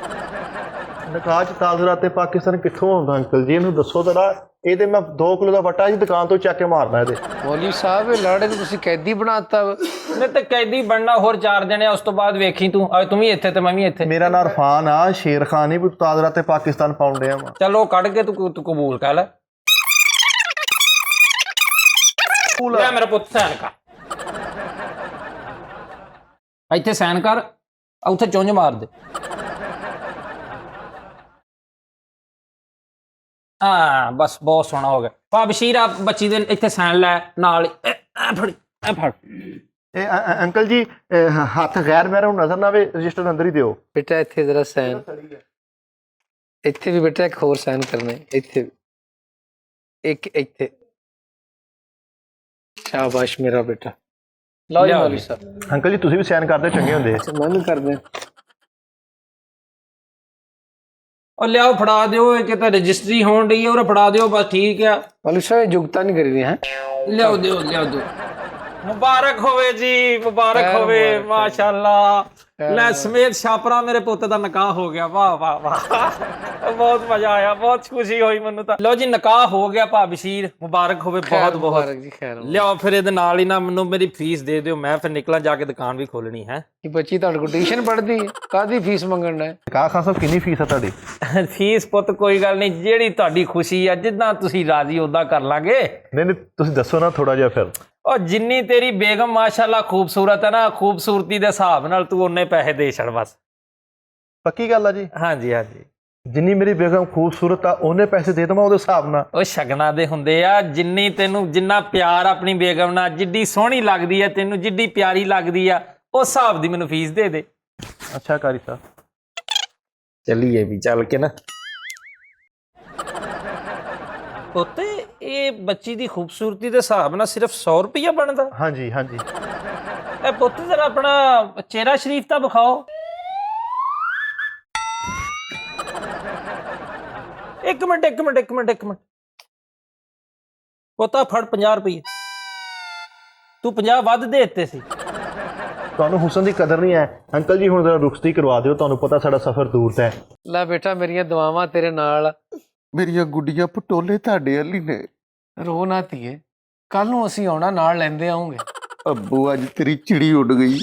ਨਿਕਾਹ ਚ ਤਾਜ਼ਰਾਤੇ ਪਾਕਿਸਤਾਨ ਕਿੱਥੋਂ ਆਉਂਦਾ ਅੰਕਲ ਜੀ? ਇਹਨੂੰ ਦੱਸੋ ਜ਼ਰਾ। ਇਹ ਤੇ ਮੈਂ 2 ਕਿਲੋ ਦਾ ਵੱਟਾ ਜੀ ਦੁਕਾਨ ਤੋਂ ਚੱਕ ਕੇ ਮਾਰਨਾ ਇਹਦੇ। ਮੌਲਵੀ ਸਾਹਿਬ ਇਹ ਲਾੜੇ ਨੂੰ ਤੁਸੀਂ ਕੈਦੀ ਬਣਾਤਾ ਵਾ। ਨਹੀਂ ਤੇ ਕੈਦੀ ਬਣਨਾ ਹੋਰ 4 ਜਣੇ, ਉਸ ਤੋਂ ਬਾਅਦ ਵੇਖੀ ਤੂੰ ਤੂੰ ਵੀ ਇੱਥੇ ਤੇ ਮੈਂ ਵੀ ਇੱਥੇ। ਮੇਰਾ ਨਾਂ ਇਰਫਾਨ ਆ, ਸ਼ੇਰ ਖਾਨ ਨਹੀਂ, ਤਾਜ਼ਰਾਤੇ ਪਾਕਿਸਤਾਨ ਪਾਉਣ ਡਿਆ ਵਾ। ਚਲੋ ਕੱਢ ਕੇ ਤੂੰ ਕਬੂਲ ਕਰ ਲੈ। ਲੈ ਮੇਰਾ ਪੁੱਤ ਸਾਈਨ ਕਰ, ਇੱਥੇ ਸਾਈਨ ਕਰ, ਉੱਥੇ ਚੁੰਝ ਮਾਰ ਦੇ। ਹਾਂ ਬਸ ਬਹੁਤ ਸੋਹਣਾ ਹੋ ਗਿਆ। ਬਸ਼ੀਰ ਆ ਬੱਚੀ ਦੇ ਇੱਥੇ ਸਾਈਨ ਲੈ ਨਾਲ। ਫੜ ਇਹ ਅੰਕਲ ਜੀ ਹੱਥ ਗੈਰ ਮਹਿਰਮ ਨਜ਼ਰ ਨਾ ਆਵੇ, ਰਜਿਸਟਰ ਅੰਦਰ ਹੀ ਦਿਓ। ਬੇਟਾ ਇੱਥੇ ਜ਼ਰਾ ਸਾਈਨ, ਇੱਥੇ ਵੀ ਬੇਟਾ ਇੱਕ ਹੋਰ ਸਾਈਨ ਕਰਨਾ ਹੈ, ਇੱਥੇ ਵੀ। ਇੱਕ ਇੱਥੇ। ਸ਼ਾਬਾਸ਼ ਮੇਰਾ ਬੇਟਾ। ਲਓ ਜੀ ਲਿਆਓ ਮੌਲਵੀ ਜੀ। ਸਾਹਿਬ, ਅੰਕਲ ਜੀ ਤੁਸੀਂ ਵੀ ਸਾਈਨ ਕਰਦੇ ਚੰਗੇ ਹੁੰਦੇ। ਮੈਨੂੰ ਕਰਦੇ। ਉਹ ਲਿਆਓ ਫੜਾ ਦਿਓ, ਇਹ ਕਿਤੇ ਰਜਿਸਟਰੀ ਹੋਣ ਡਈ ਹੈ, ਉਹ ਫੜਾ ਦਿਓ ਬਸ, ਠੀਕ ਆ। ਮੌਲਵੀ ਸਾਹਿਬ ਇਹ ਜੁਗਤਾ ਨਹੀਂ ਕਰੀਦੀ ਹੈ। ਲਿਆਓ ਦਿਓ। ਮੁਬਾਰਕ ਹੋਵੇ ਜੀ, ਮੁਬਾਰਕ ਖੈਰ ਹੋਵੇ, ਮੁਬਾਰਕ। ਮਾਸ਼ਾਅੱਲਾ। ਖੈਰ ਲੈ ਸਮੇਤ ਛਾਪਰਾ ਮੇਰੇ ਪੁੱਤ ਦਾ ਨਿਕਾਹ ਹੋ ਗਿਆ, ਵਾਹ ਵਾਹ ਵਾਹ। ਬਹੁਤ ਮਜ਼ਾ ਆਇਆ, ਬਹੁਤ ਖੁਸ਼ੀ ਹੋਈ ਮੈਨੂੰ ਤਾਂ। ਲਓ ਜੀ ਨਿਕਾਹ ਹੋ ਗਿਆ ਭਾ ਬਸ਼ੀਰ, ਮੁਬਾਰਕ ਹੋਵੇ ਬਹੁਤ ਬਹੁਤ। ਮੁਬਾਰਕ ਜੀ, ਖੈਰ ਮੁਬਾਰਕ। ਲਿਆਓ ਫਿਰ ਇਹਦੇ ਨਾਲ ਹੀ ਨਾ ਮੈਨੂੰ ਮੇਰੀ ਫੀਸ ਦੇ ਦਿਓ, ਮੈਂ ਫਿਰ ਨਿਕਲਾਂ ਜਾ ਕੇ ਦੁਕਾਨ ਵੀ ਖੋਲਣੀ ਹੈ। ਕਿ ਬੱਚੀ ਤੁਹਾਡੇ ਕੋਲ ਟਿਊਸ਼ਨ ਪੜ੍ਹਦੀ ਹੈ, ਕਾਹਦੀ ਫੀਸ ਮੰਗਣ ਹੈ? ਕਾ ਖਾਨ ਸਾਹਿਬ ਕਿੰਨੀ ਫੀਸ ਆ ਤੁਹਾਡੀ? ਫੀਸ ਪੁੱਤ ਕੋਈ ਗੱਲ ਨਹੀਂ, ਜਿਹੜੀ ਤੁਹਾਡੀ ਖੁਸ਼ੀ ਆ, ਜਿੱਦਾਂ ਤੁਸੀਂ ਰਾਜ਼ੀ ਉਦਾਂ ਕਰ ਲਾਂਗੇ। ਨਹੀਂ ਤੁਸੀਂ ਦੱਸੋ ਨਾ ਥੋੜਾ ਜਿਹਾ ਫਿਰ। ਉਹ ਜਿੰਨੀ ਤੇਰੀ ਬੇਗਮ ਮਾਸ਼ਾਅੱਲਾ ਖੂਬਸੂਰਤ ਹੈ ਨਾ, ਖੂਬਸੂਰਤੀ ਦੇ ਹਿਸਾਬ ਨਾਲ ਤੂੰ ਉਹਨੇ ਪੈਸੇ ਦੇ ਛੜ ਬਸ। ਪੱਕੀ ਗੱਲ ਆ ਜੀ? ਹਾਂਜੀ ਹਾਂਜੀ। ਜਿੰਨੀ ਮੇਰੀ ਬੇਗਮ ਖੂਬਸੂਰਤ ਆ ਉਹਨੇ ਪੈਸੇ ਦੇ ਦਵਾਂ ਉਹਦੇ ਹਿਸਾਬ ਨਾਲ? ਉਹ ਸ਼ਗਨਾਂ ਦੇ ਹੁੰਦੇ ਆ, ਜਿੰਨੀ ਤੈਨੂੰ ਜਿੰਨਾ ਪਿਆਰ ਆਪਣੀ ਬੇਗਮ ਨਾਲ, ਜਿੱਡੀ ਸੋਹਣੀ ਲੱਗਦੀ ਹੈ ਤੈਨੂੰ, ਜਿੱਡੀ ਪਿਆਰੀ ਲੱਗਦੀ ਆ, ਉਸ ਹਿਸਾਬ ਦੀ ਮੈਨੂੰ ਫੀਸ ਦੇ ਦੇ। ਅੱਛਾ ਕਾਰੀ ਸਾਹਿਬ, ਚੱਲੀਏ ਵੀ ਚੱਲ ਕੇ ਨਾ। ਪੁੱਤੇ ਇਹ ਬੱਚੀ ਦੀ ਖੂਬਸੂਰਤੀ ਦੇ ਹਿਸਾਬ ਨਾਲ ਸਿਰਫ 100 ਰੁਪਇਆ ਬਣਦਾ? ਹਾਂਜੀ ਹਾਂਜੀ। ਇਹ ਪੁੱਤ ਜਰਾ ਆਪਣਾ ਚਿਹਰਾ ਸ਼ਰੀਫ ਤਾਂ ਵਿਖਾਓ। ਇੱਕ ਮਿੰਟ ਪੁੱਤਾ ਫੜ 50 ਰੁਪਏ। ਤੂੰ 50 ਵੱਧ ਦੇ ਦਿੱਤੇ ਸੀ। ਤੁਹਾਨੂੰ ਹੁਸਨ ਦੀ ਕਦਰ ਨਹੀਂ ਹੈ ਅੰਕਲ ਜੀ, ਹੁਣ ਜ਼ਰਾ ਰੁਖਸਤੀ ਕਰਵਾ ਦਿਓ, ਤੁਹਾਨੂੰ ਪਤਾ ਸਾਡਾ ਸਫ਼ਰ ਦੂਰ ਦਾ ਹੈ। ਲੈ ਬੇਟਾ, ਮੇਰੀਆਂ ਦੁਆਵਾਂ ਤੇਰੇ ਨਾਲ। ਮੇਰੀਆਂ ਗੁੱਡੀਆਂ ਪਟੋਲੇ ਤੁਹਾਡੇ ਵਾਲੀ ਨੇ। ਰੋ ਨਾ ਧੀਏ, ਕੱਲ ਨੂੰ ਅਸੀਂ ਆਉਣਾ, ਨਾਲ ਲੈਂਦੇ ਆਉਂਗੇ। ਅੱਬੂ ਅੱਜ ਤੇਰੀ ਚਿੜੀ ਉੱਡ ਗਈ।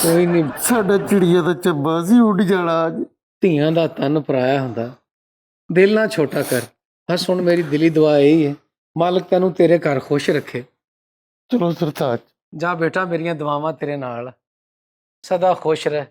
ਕੋਈ ਨਹੀਂ, ਸਾਡਾ ਚਿੜੀਆਂ ਦਾ ਚੱਬਾ ਸੀ, ਉੱਡ ਜਾਣਾ ਅੱਜ। ਧੀਆਂ ਦਾ ਤਨ ਪਰਾਇਆ ਹੁੰਦਾ, ਦਿਲ ਨਾ ਛੋਟਾ ਕਰ। ਬਸ ਹੁਣ ਮੇਰੀ ਦਿਲੀ ਦੁਆ ਇਹੀ ਹੈ, ਮਾਲਕ ਤੈਨੂੰ ਤੇਰੇ ਘਰ ਖੁਸ਼ ਰੱਖੇ। ਚਲੋ ਸਰਤਾਜ। ਜਾ ਬੇਟਾ, ਮੇਰੀਆਂ ਦੁਆਵਾਂ ਤੇਰੇ ਨਾਲ, ਸਦਾ ਖੁਸ਼ ਰਹਿ।